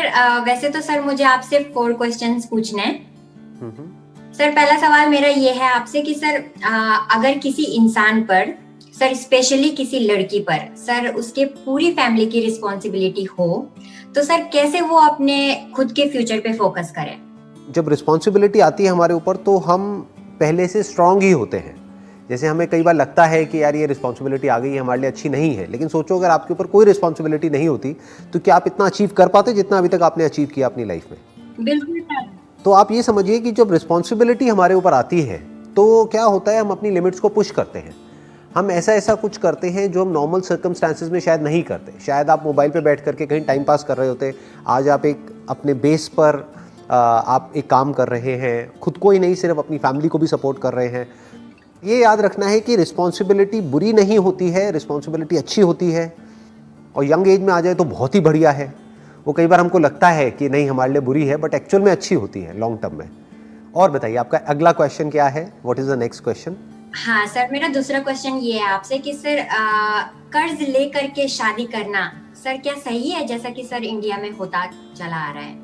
Sir वैसे तो sir मुझे आपसे 4 क्वेश्चंस पूछने हैं। सर पहला सवाल मेरा ये है आपसे कि सर अगर किसी इंसान पर, सर स्पेशली किसी लड़की पर, सर उसके पूरी फैमिली की रिस्पॉन्सिबिलिटी हो, तो सर कैसे वो अपने खुद के फ्यूचर पे फोकस करे? जब रिस्पॉन्सिबिलिटी आती है हमारे ऊपर तो हम पहले से स्ट्रांग ही होते हैं। जैसे हमें कई बार लगता है कि यार ये रिस्पॉन्सिबिलिटी आ गई है, हमारे लिए अच्छी नहीं है, लेकिन सोचो अगर आपके ऊपर कोई रिस्पॉन्सिबिलिटी नहीं होती तो क्या आप इतना अचीव कर पाते जितना अभी तक आपने अचीव किया अपनी लाइफ में? बिल्कुल सर। तो आप ये समझिए कि जब रिस्पॉन्सिबिलिटी हमारे ऊपर आती है तो क्या होता है, हम अपनी लिमिट्स को पुश करते हैं। हम ऐसा कुछ करते हैं जो हम नॉर्मल सर्कमस्टांसिस में शायद नहीं करते। शायद आप मोबाइल पे बैठ करके कहीं टाइम पास कर रहे होते, आज आप एक अपने बेस पर आप एक काम कर रहे हैं, खुद को ही नहीं सिर्फ अपनी फैमिली को भी सपोर्ट कर रहे हैं। ये याद रखना है कि रिस्पॉन्सिबिलिटी बुरी नहीं होती है, रिस्पॉन्सिबिलिटी अच्छी होती है, और यंग एज में आ जाए तो बहुत ही बढ़िया है। वो कई बार हमको लगता है कि नहीं हमारे लिए बुरी है, बट एक्चुअल में अच्छी होती है लॉन्ग टर्म में। और बताइए आपका अगला क्वेश्चन क्या है? What is the next question? हाँ सर, मेरा दूसरा क्वेश्चन ये है आपसे कि सर कर्ज लेकर के शादी करना सर क्या सही है, जैसा कि सर इंडिया में होता चला आ रहा है?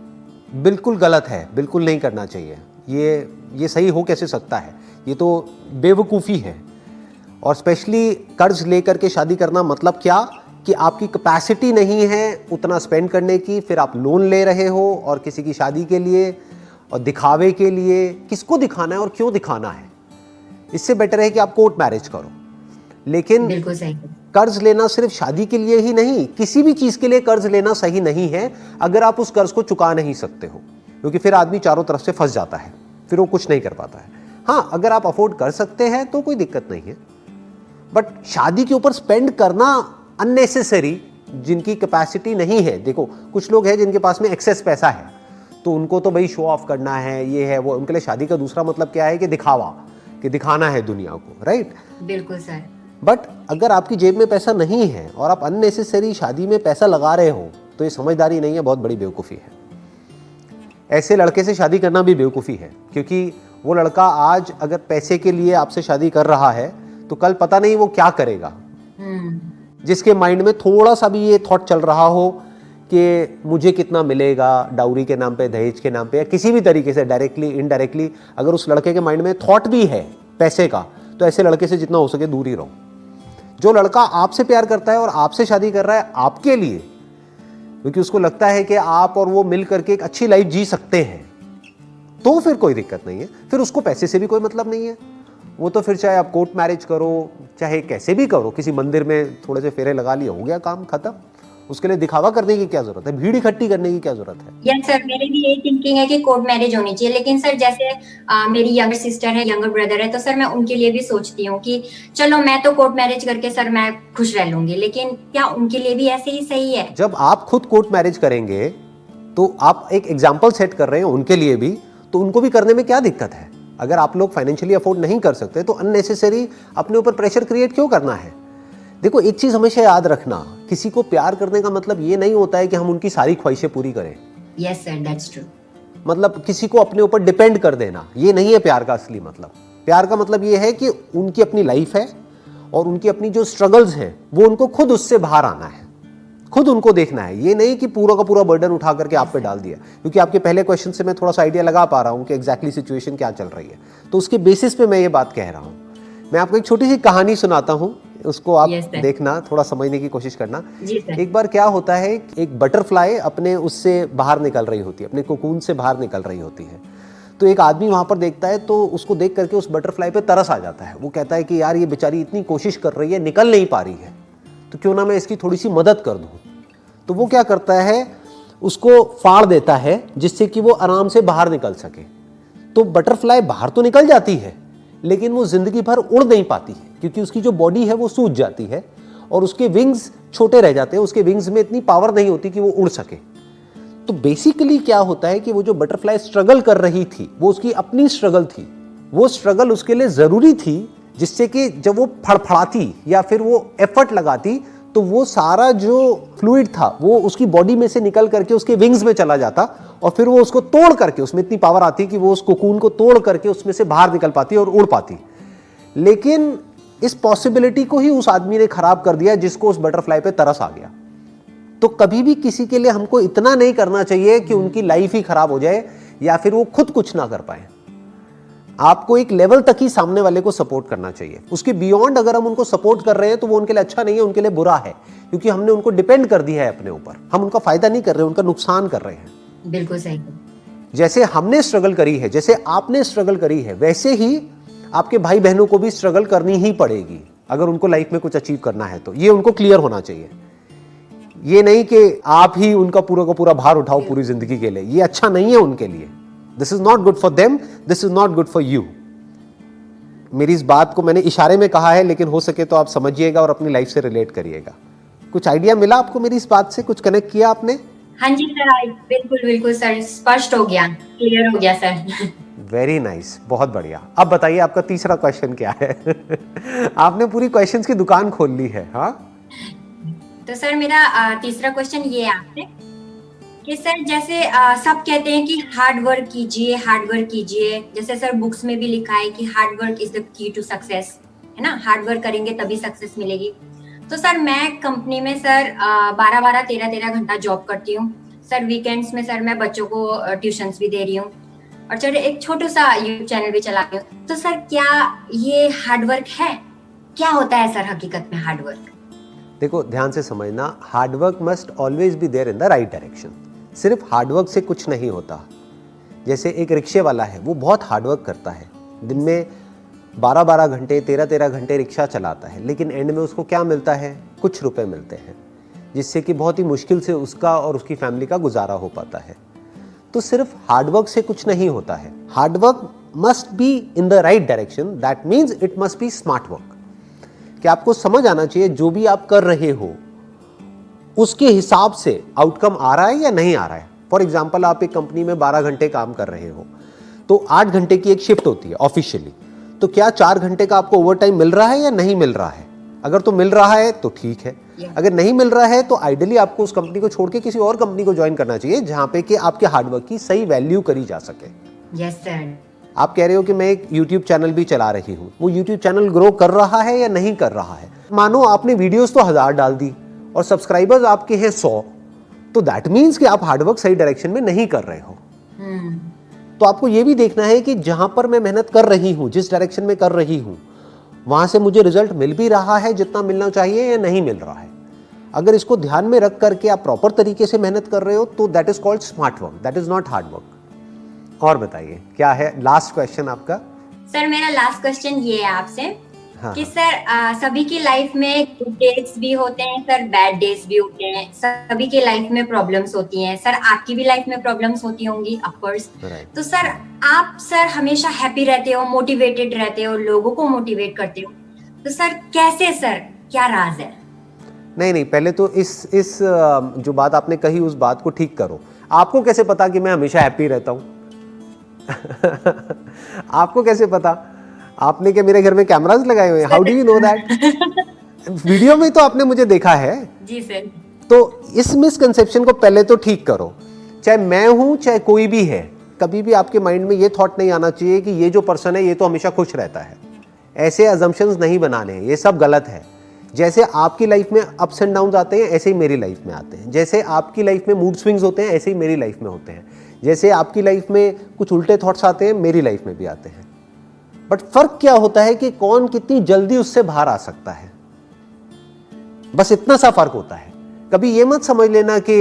बिल्कुल गलत है, बिल्कुल नहीं करना चाहिए। ये सही हो कैसे सकता है? ये तो बेवकूफ़ी है। और स्पेशली कर्ज लेकर के शादी करना मतलब क्या कि आपकी कैपेसिटी नहीं है उतना स्पेंड करने की, फिर आप लोन ले रहे हो और किसी की शादी के लिए और दिखावे के लिए। किसको दिखाना है और क्यों दिखाना है? इससे बेटर है कि आप कोर्ट मैरिज करो। लेकिन बिल्कुल सही। कर्ज लेना सिर्फ शादी के लिए ही नहीं, किसी भी चीज के लिए कर्ज लेना सही नहीं है अगर आप उस कर्ज को चुका नहीं सकते हो, क्योंकि फिर आदमी चारों तरफ से फंस जाता है, फिर वो कुछ नहीं कर पाता है। हाँ, अगर आप अफोर्ड कर सकते हैं तो कोई दिक्कत नहीं है, बट शादी के ऊपर स्पेंड करना अननेसेसरी, जिनकी कैपेसिटी नहीं है। देखो कुछ लोग हैं जिनके पास में एक्सेस पैसा है, तो उनको तो भाई शो ऑफ करना है, ये है वो। उनके लिए शादी का दूसरा मतलब क्या है कि दिखावा, कि दिखाना है दुनिया को, राइट? बिल्कुल सर। बट अगर आपकी जेब में पैसा नहीं है और आप अननेसेसरी शादी में पैसा लगा रहे हो तो ये समझदारी नहीं है, बहुत बड़ी बेवकूफ़ी है। ऐसे लड़के से शादी करना भी बेवकूफ़ी है, क्योंकि वो लड़का आज अगर पैसे के लिए आपसे शादी कर रहा है तो कल पता नहीं वो क्या करेगा। जिसके माइंड में थोड़ा सा भी ये थॉट चल रहा हो कि मुझे कितना मिलेगा डाउरी के नाम पे, दहेज के नाम पे, या किसी भी तरीके से डायरेक्टली इनडायरेक्टली, अगर उस लड़के के माइंड में थॉट भी है पैसे का, तो ऐसे लड़के से जितना हो सके दूर ही रहो। जो लड़का आपसे प्यार करता है और आपसे शादी कर रहा है आपके लिए, क्योंकि उसको लगता है कि आप और वो मिल करके एक अच्छी लाइफ जी सकते हैं, तो फिर कोई दिक्कत नहीं है। फिर उसको पैसे से भी कोई मतलब नहीं है। वो तो फिर चाहे आप कोर्ट मैरिज करो, चाहे कैसे भी करो, किसी मंदिर में थोड़े से फेरे लगा लिए, हो गया काम खत्म। उसके लिए दिखावा करने की क्या जरूरत है? भीड़ इकट्ठी करने की क्या जरूरत है? यस सर, मेरी भी यही थिंकिंग है कि कोर्ट मैरिज होनी चाहिए। लेकिन सर जैसे मेरी यंगर सिस्टर है, यंगर ब्रदर है, तो सर मैं उनके लिए भी सोचती हूँ कि चलो मैं तो कोर्ट मैरिज करके सर मैं खुश रह लूंगी, लेकिन क्या उनके लिए भी ऐसे ही सही है? जब आप खुद कोर्ट मैरिज करेंगे तो आप एक एग्जाम्पल सेट कर रहे हैं उनके लिए भी, तो उनको भी करने में क्या दिक्कत है? अगर आप लोग फाइनेंशियली अफोर्ड नहीं कर सकते तो अननेसेसरी अपने ऊपर प्रेशर क्रिएट क्यों करना है? देखो एक चीज हमेशा याद रखना, किसी को प्यार करने का मतलब ये नहीं होता है कि हम उनकी सारी ख्वाहिशें पूरी करें। Yes sir, that's true. मतलब किसी को अपने ऊपर डिपेंड कर देना, ये नहीं है प्यार का असली मतलब। प्यार का मतलब ये है कि उनकी अपनी लाइफ है और उनकी अपनी जो स्ट्रगल्स हैं वो उनको खुद उससे बाहर आना है, खुद उनको देखना है। ये नहीं कि पूरा का पूरा बर्डन उठा करके आप पे डाल दिया। क्योंकि आपके पहले क्वेश्चन से मैं थोड़ा सा आइडिया लगा पा रहा हूँ कि एग्जैक्टली सिचुएशन क्या चल रही है, तो उसके बेसिस पे मैं ये बात कह रहा हूँ। मैं आपको एक छोटी सी कहानी सुनाता हूँ, उसको आप देखना, थोड़ा समझने की कोशिश करना। एक बार क्या होता है, एक बटरफ्लाई अपने उससे बाहर निकल रही होती है, अपने कोकून से बाहर निकल रही होती है। तो एक आदमी वहां पर देखता है, तो उसको देख करके उस बटरफ्लाई पे तरस आ जाता है। वो कहता है कि यार ये बेचारी इतनी कोशिश कर रही है, निकल नहीं पा रही है, तो क्यों ना मैं इसकी थोड़ी सी मदद कर दूं। तो वो क्या करता है, उसको फाड़ देता है जिससे कि वो आराम से बाहर निकल सके। तो बटरफ्लाई बाहर तो निकल जाती है, लेकिन वो जिंदगी भर उड़ नहीं पाती है, क्योंकि उसकी जो बॉडी है वो सूज जाती है और उसके विंग्स छोटे रह जाते हैं। उसके विंग्स में इतनी पावर नहीं होती कि वो उड़ सके। तो बेसिकली क्या होता है कि वो जो बटरफ्लाई स्ट्रगल कर रही थी, वो उसकी अपनी स्ट्रगल थी। वो स्ट्रगल उसके लिए जरूरी थी, जिससे कि जब वो फड़फड़ाती या फिर वो एफर्ट लगाती तो वो सारा जो फ्लूइड था वो उसकी बॉडी में से निकल करके उसके विंग्स में चला जाता, और फिर वो उसको तोड़ करके, उसमें इतनी पावर आती कि वो उस कोकून को तोड़ करके उसमें से बाहर निकल पाती और उड़ पाती। लेकिन इस पॉसिबिलिटी को ही उस आदमी ने खराब कर दिया जिसको उस बटरफ्लाई पे तरस आ गया। तो कभी भी किसी के लिए हमको इतना नहीं करना चाहिए कि उनकी लाइफ ही खराब हो जाए या फिर वो खुद कुछ ना कर पाए। आपको एक लेवल तक ही सामने वाले को सपोर्ट करना चाहिए, उसके बियॉन्ड अगर हम उनको सपोर्ट कर रहे हैं तो वो उनके लिए अच्छा नहीं है, उनके लिए बुरा है, क्योंकि हमने उनको डिपेंड कर दिया है अपने ऊपर। हम उनका फायदा नहीं कर रहे, उनका नुकसान कर रहे हैं। बिल्कुल सही। जैसे हमने स्ट्रगल करी है, जैसे आपने स्ट्रगल करी है, वैसे ही आपके भाई बहनों को भी स्ट्रगल करनी ही पड़ेगी अगर उनको लाइफ में कुछ अचीव करना है। तो ये उनको क्लियर होना चाहिए। ये नहीं कि आप ही उनका पूरा का पूरा भार उठाओ पूरी जिंदगी के लिए, ये अच्छा नहीं है उनके लिए। This is not good for them, this is not good for you. मेरी इस बात को मैंने इशारे में कहा है, लेकिन हो सके तो आप समझिएगा और अपनी लाइफ से रिलेट करिएगा। कुछ आइडिया मिला आपको मेरी इस बात से? कुछ कनेक्ट किया आपने? हाँ जी सर, बिल्कुल बिल्कुल सर, स्पष्ट हो गया, क्लियर हो गया सर। वेरी नाइस, बहुत बढ़िया। अब बताइए आपका तीसरा क्वेश्चन क्या है? आपने पूरी क्वेश्चंस की दुकान खोल ली है। हाँ, तो सर मेरा तीसरा क्वेश्चन ये है आपसे कि सर जैसे सब कहते हैं कि हार्ड वर्क कीजिए, हार्ड वर्क कीजिए। जैसे सर बुक्स में भी लिखा है कि hard work is the key to success, है ना, हार्ड वर्क करेंगे तभी सक्सेस मिलेगी। तो सर मैं कंपनी में सर 12-12, 13-13 घंटा जॉब करती हूँ सर। वीकेंड्स में सर मैं बच्चों को ट्यूशंस भी दे रही हूँ और सर एक छोटा सा यूट्यूब चैनल भी चला रही हूँ। तो सर क्या ये हार्ड वर्क है? क्या होता है सर हकीकत में हार्ड वर्क? देखो ध्यान से समझना, hard work must always be there in the right direction. सिर्फ हार्डवर्क से कुछ नहीं होता। जैसे एक रिक्शे वाला है, वो बहुत हार्डवर्क करता है, दिन में 12-12 घंटे, 13-13 घंटे रिक्शा चलाता है, लेकिन एंड में उसको क्या मिलता है? कुछ रुपए मिलते हैं, जिससे कि बहुत ही मुश्किल से उसका और उसकी फैमिली का गुजारा हो पाता है। तो सिर्फ हार्डवर्क से कुछ नहीं होता है। Hard work must be in the right direction, that means it must be smart work. कि आपको समझ आना चाहिए जो भी आप कर रहे हो उसके हिसाब से आउटकम आ रहा है या नहीं आ रहा है। फॉर एग्जाम्पल, आप एक कंपनी में 12 घंटे काम कर रहे हो, तो 8 घंटे की एक शिफ्ट होती है ऑफिशियली, तो क्या 4 घंटे का आपको ओवर टाइम मिल रहा है या नहीं मिल रहा है? अगर तो मिल रहा है तो ठीक है, अगर नहीं मिल रहा है तो आइडियली आपको उस कंपनी को छोड़ के किसी और कंपनी को ज्वाइन करना चाहिए जहां पे कि आपके हार्डवर्क की सही वैल्यू करी जा सके। Yes sir. आप कह रहे हो कि मैं एक YouTube चैनल भी चला रही हूँ, वो YouTube चैनल ग्रो कर रहा है या नहीं कर रहा है? मानो आपने वीडियोस तो 1000 डाल दी और सब्सक्राइबर्स आपके हैं 100, तो दैट मीन्स कि आप हार्डवर्क सही डायरेक्शन में नहीं कर रहे हो। तो आपको ये भी देखना है कि जहां पर मैं मेहनत कर रही हूं, जिस डायरेक्शन में कर रही हूं, वहां से मुझे रिजल्ट मिल भी रहा है जितना मिलना चाहिए या नहीं मिल रहा है। अगर इसको ध्यान में रख करके आप प्रॉपर तरीके से मेहनत कर रहे हो तो that is called smart work, that is not hard work. और बताइए क्या है लास्ट क्वेश्चन आपका? सर मेरा लास्ट क्वेश्चन ये है आपसे कि हाँ। सर सभी की लाइफ में गुड डेज भी होते हैं सर, बैड डेज भी होते हैं, सभी की लाइफ में प्रॉब्लम्स होती हैं सर, आपकी भी लाइफ में प्रॉब्लम्स होती होंगी ऑफ कोर्स। तो सर आप सर हमेशा हैप्पी रहते हो, मोटिवेटेड रहते हो, लोगों को मोटिवेट करते हो, तो सर कैसे सर, क्या राज है? नहीं, पहले तो इस जो बात आपने कही उस बात को ठीक करो। आपको कैसे पता कि मैं हमेशा हैप्पी रहता हूं? आपको कैसे पता? आपने क्या मेरे घर में कैमरास लगाए हुए हैं? How do you know that? Video में तो आपने मुझे देखा है। जी सर। तो इस मिसकंसेप्शन को पहले तो ठीक करो। चाहे मैं हूं चाहे कोई भी है, कभी भी आपके माइंड में ये थॉट नहीं आना चाहिए कि ये जो पर्सन है ये तो हमेशा खुश रहता है। ऐसे अजम्पशंस नहीं बनाने हैं, ये सब गलत है। जैसे आपकी लाइफ में अप्स एंड डाउन्स आते हैं ऐसे ही मेरी लाइफ में आते हैं। जैसे आपकी लाइफ में मूड स्विंग्स होते हैं ऐसे ही मेरी लाइफ में होते हैं। जैसे आपकी लाइफ में कुछ उल्टे थॉट्स आते हैं मेरी लाइफ में भी आते हैं। बट फर्क क्या होता है कि कौन कितनी जल्दी उससे बाहर आ सकता है, बस इतना सा फर्क होता है। कभी ये मत समझ लेना कि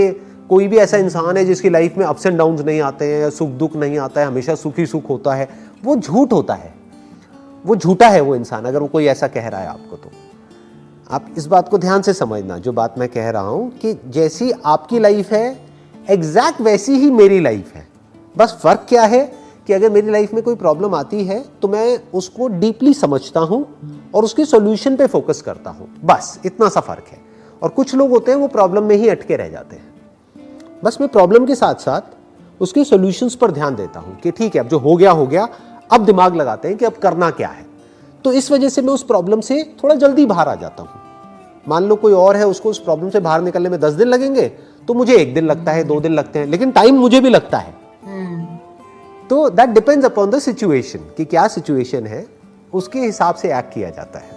कोई भी ऐसा इंसान है जिसकी लाइफ में अप्स एंड डाउन्स नहीं आते हैं या सुख दुख नहीं आता है, हमेशा सुखी सुख होता है। वो झूठ होता है, वो झूठा है वो इंसान, अगर वो कोई ऐसा कह रहा है आपको। तो आप इस बात को ध्यान से समझना, जो बात मैं कह रहा हूं कि जैसी आपकी लाइफ है एग्जैक्ट वैसी ही मेरी लाइफ है। बस फर्क क्या है कि अगर मेरी लाइफ में कोई प्रॉब्लम आती है तो मैं उसको डीपली समझता हूं और उसके सॉल्यूशन पे फोकस करता हूं, बस इतना सा फर्क है। और कुछ लोग होते हैं वो प्रॉब्लम में ही अटके रह जाते हैं। बस मैं प्रॉब्लम के साथ साथ उसके सॉल्यूशंस पर ध्यान देता हूं कि ठीक है अब जो हो गया, अब दिमाग लगाते हैं कि अब करना क्या है। तो इस वजह से मैं उस प्रॉब्लम से थोड़ा जल्दी बाहर आ जाता हूं। मान लो कोई और है, उसको उस प्रॉब्लम से बाहर निकलने में 10 दिन लगेंगे, तो मुझे 1 दिन लगता है, 2 दिन लगते हैं, लेकिन टाइम मुझे भी लगता है। तो that depends upon the situation कि क्या सिचुएशन है, उसके हिसाब से एक्ट किया जाता है।